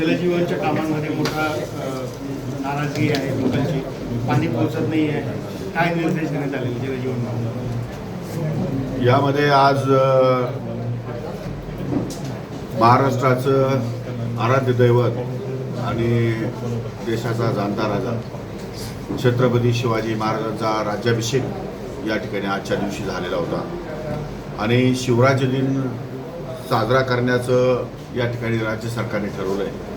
जलजीवनच्या कामांमध्ये मोठा नाराजगी आहे लोकांची, पाणी पोहोचत नाही आहे. काय निर्देश देण्यात आले जलजीवन? यामध्ये आज महाराष्ट्राचं आराध्य दैवत आणि देशाचा जाणता राजा छत्रपती शिवाजी महाराजांचा राज्याभिषेक या ठिकाणी आजच्या दिवशी झालेला होता आणि शिवराज्य दिन साजरा करण्याचं या ठिकाणी राज्य सरकारने ठरवलं आहे.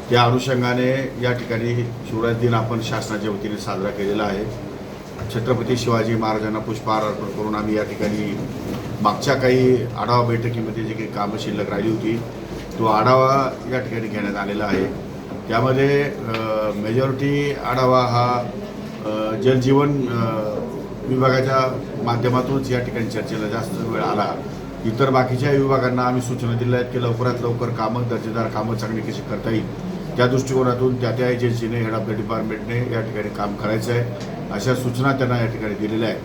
त्या अनुषंगाने या ठिकाणी शिवराज दिन आपण शासनाच्या वतीने साजरा केलेला आहे. छत्रपती शिवाजी महाराजांना पुष्पहार अर्पण करून आम्ही या ठिकाणी मागच्या काही आढावा बैठकीमध्ये जे काही कामं शिल्लक राहिली होती तो आढावा या ठिकाणी घेण्यात आलेला आहे. त्यामध्ये मेजॉरिटी आढावा हा जलजीवन विभागाच्या माध्यमातूनच या ठिकाणी चर्चेला जास्त वेळ आला. इतर बाकीच्या विभागांना आम्ही सूचना दिल्या आहेत की लवकरात लवकर कामं दर्जेदार कामं चांगली कशी करता येईल त्या दृष्टिकोनातून त्या एजन्सीने हेड ऑफ द डिपार्टमेंटने या ठिकाणी काम करायचं आहे अशा सूचना त्यांना या ठिकाणी दिलेल्या आहेत.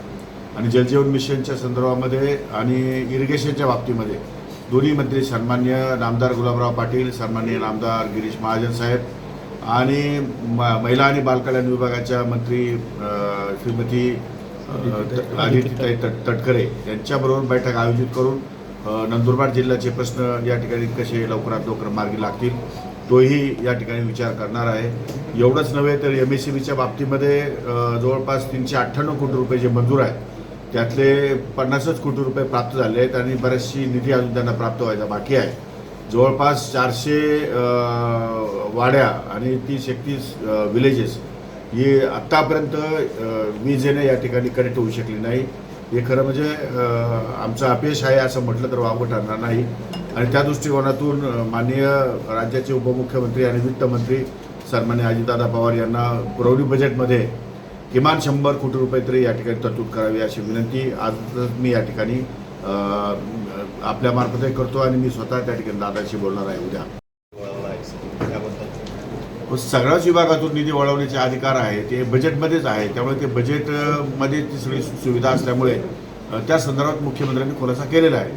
आणि जलजीवन मिशनच्या संदर्भामध्ये आणि इरिगेशनच्या बाबतीमध्ये दोन्ही मंत्री सन्माननीय नामदार गुलाबराव पाटील, सन्माननीय नामदार गिरीश महाजन साहेब आणि महिला आणि बालकल्याण विभागाच्या मंत्री श्रीमती आदित्यताई तटकरे यांच्याबरोबर बैठक आयोजित करून नंदुरबार जिल्ह्याचे प्रश्न या ठिकाणी कसे लवकरात लवकर मार्गी लागतील तोही या ठिकाणी विचार करणार आहे. एवढंच नव्हे तर MSEBच्या बाबतीमध्ये जवळपास 398 कोटी रुपये जे मंजूर आहेत त्यातले 50च कोटी रुपये प्राप्त झाले आहेत आणि बऱ्याचशी निधी अजून त्यांना प्राप्त व्हायचा बाकी आहे. जवळपास 400 वाड्या आणि 30-31 विलेजेस ही आत्तापर्यंत विजेने या ठिकाणी कनेक्ट होऊ शकली नाही. हे खरं म्हणजे आमचं अपयश आहे असं म्हटलं तर वावगं ठरणार नाही. आणि त्या दृष्टिकोनातून माननीय राज्याचे उपमुख्यमंत्री आणि वित्तमंत्री सन्माननीय अजितदादा पवार यांना पुरवणी बजेटमध्ये किमान 100 कोटी रुपये तरी या ठिकाणी तरतूद करावी अशी विनंती आज मी या ठिकाणी आपल्यामार्फतही करतो आणि मी स्वतः त्या ठिकाणी दादाशी बोलणार आहे उद्या. सगळ्याच विभागातून निधी वळवण्याचे अधिकार आहे ते बजेटमध्येच आहे. त्यामुळे ते बजेटमध्ये ती सगळी सुविधा असल्यामुळे त्या संदर्भात मुख्यमंत्र्यांनी खुलासा केलेला आहे.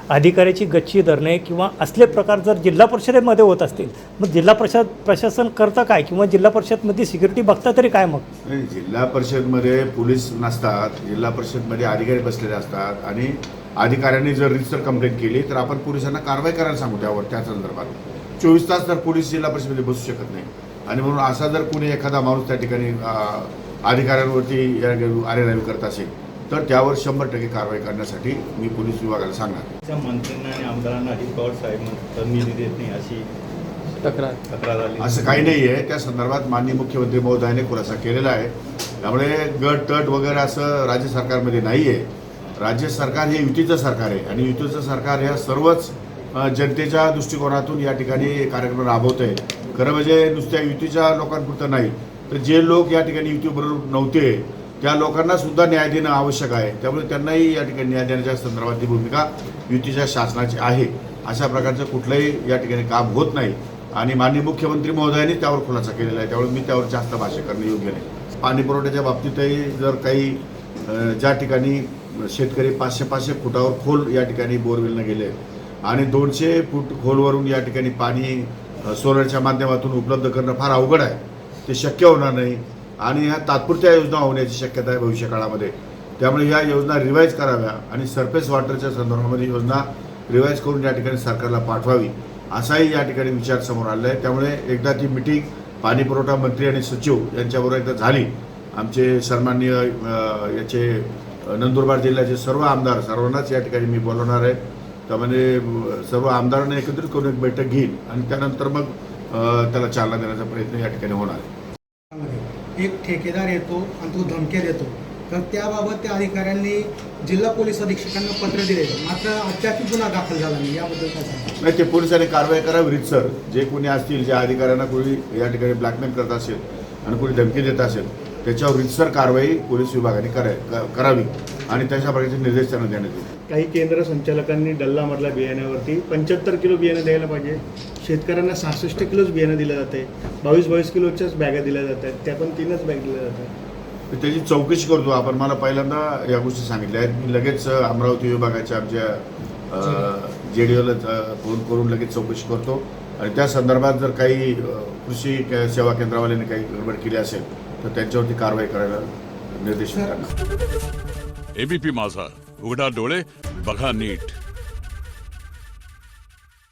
अधिकाऱ्याची गच्ची धरणे किंवा असले प्रकार जर जिल्हा परिषदेमध्ये होत असतील मग जिल्हा प्रशासन करतं काय किंवा जिल्हा परिषदमध्ये सिक्युरिटी बघता तरी काय? मग जिल्हा परिषदमध्ये पोलीस नसतात, जिल्हा परिषदमध्ये अधिकारी बसलेले असतात आणि अधिकाऱ्यांनी जर रितसर कंप्लेंट केली तर आपण पोलिसांना कारवाई करायला सांगू त्यावर. त्या संदर्भात 24 तास तर पोलीस जिल्हा परिषदेमध्ये बसू शकत नाही आणि म्हणून असा जर कोणी एखादा माणूस त्या ठिकाणी अधिकाऱ्यांवरती आरेरावी करत असेल तर त्यावर 100% कारवाई करण्यासाठी मी पोलीस विभागाला सांगणार. मंत्र्यांना आणि आमदारांना अजित पवार साहेब निधी देत नाही अशी तक्रार आली. असं काही नाही आहे. त्या संदर्भात माननीय मुख्यमंत्री महोदयाने खुलासा केलेला आहे. त्यामुळे गट तट वगैरे असं राज्य सरकारमध्ये नाही आहे. राज्य सरकार हे युतीचं सरकार आहे आणि युतीचं सरकार ह्या सर्वच जनतेच्या दृष्टिकोनातून या ठिकाणी कार्यक्रम राबवत आहे. खरं म्हणजे नुसत्या युतीच्या लोकांपुरतं नाही तर जे लोक या ठिकाणी युतीबरोबर नव्हते त्या लोकांना सुद्धा न्याय देणं आवश्यक आहे. त्यामुळे त्यांनाही या ठिकाणी न्याय देण्याच्या संदर्भातली भूमिका युतीच्या शासनाची आहे. अशा प्रकारचं कुठलंही या ठिकाणी काम होत नाही आणि माननीय मुख्यमंत्री महोदयांनी त्यावर खुलासा केलेला आहे. त्यामुळे मी त्यावर जास्त भाष्य करणं योग्य नाही. पाणी पुरवठ्याच्या बाबतीतही जर काही ज्या ठिकाणी शेतकरी 500 फुटावर खोल या ठिकाणी बोरवेलनं गेले आणि 200 फूट खोलवरून या ठिकाणी पाणी सोलरच्या माध्यमातून उपलब्ध करणं फार अवघड आहे. ते शक्य होणार नाही आणि ह्या तात्पुरत्या योजना होण्याची शक्यता आहे भविष्यकाळामध्ये. त्यामुळे ह्या योजना रिवाईज कराव्या आणि सरफेस वॉटरच्या संदर्भामध्ये योजना रिवाईज करून या ठिकाणी सरकारला पाठवावी असाही या ठिकाणी विचार समोर आलेला आहे. त्यामुळे एकदा ती मिटिंग पाणीपुरवठा मंत्री आणि सचिव यांच्याबरोबर एकदा झाली. आमचे सन्माननीय याचे नंदुरबार जिल्ह्याचे सर्व आमदार सर्वांनाच या ठिकाणी मी बोलवणार आहे. त्यामध्ये सर्व आमदारांना एकत्रित करून एक बैठक घेईन आणि त्यानंतर मग त्याला चालना देण्याचा प्रयत्न या ठिकाणी होणार आहे. एक ठेकेदार येतो आणि तो धमक्या देतो तर त्याबाबत त्या अधिकाऱ्यांनी जिल्हा पोलीस अधीक्षकांना पत्र दिले मात्र अद्याप गुन्हा दाखल झाला नाही. याबद्दल काय सांगा? नाही, ते पोलिसांनी कारवाई करावी रीतसर. जे कोणी असतील ज्या अधिकाऱ्यांना कोणी या ठिकाणी ब्लॅकमेल करत असेल आणि कोणी धमकी देत असेल त्याच्यावर रीतसर कारवाई पोलीस विभागाने करावी आणि त्याच्या प्रकारचे निर्देश त्यांना देण्यात येईल. काही केंद्र संचालकांनी डल्लामधल्या बियाण्यावरती 75 किलो बियाणं द्यायला पाहिजे. शेतकऱ्यांना 66 किलोच बियाणं दिलं जाते. 22 किलोच्याच बॅगा दिल्या जात आहेत. त्या पण 3च बॅग दिल्या जातात. त्याची चौकशी करतो आपण. मला पहिल्यांदा या गोष्टी सांगितल्या आहेत. मी लगेच अमरावती विभागाच्या आमच्या JDOला फोन करून लगेच चौकशी करतो आणि त्या संदर्भात जर काही कृषी सेवा केंद्रावाल्यांनी काही गडबड केली असेल तर त्यांच्यावरती कारवाई करायला निर्देश दिला. एबीपी माझा, उघडा डोळे बघा नीट.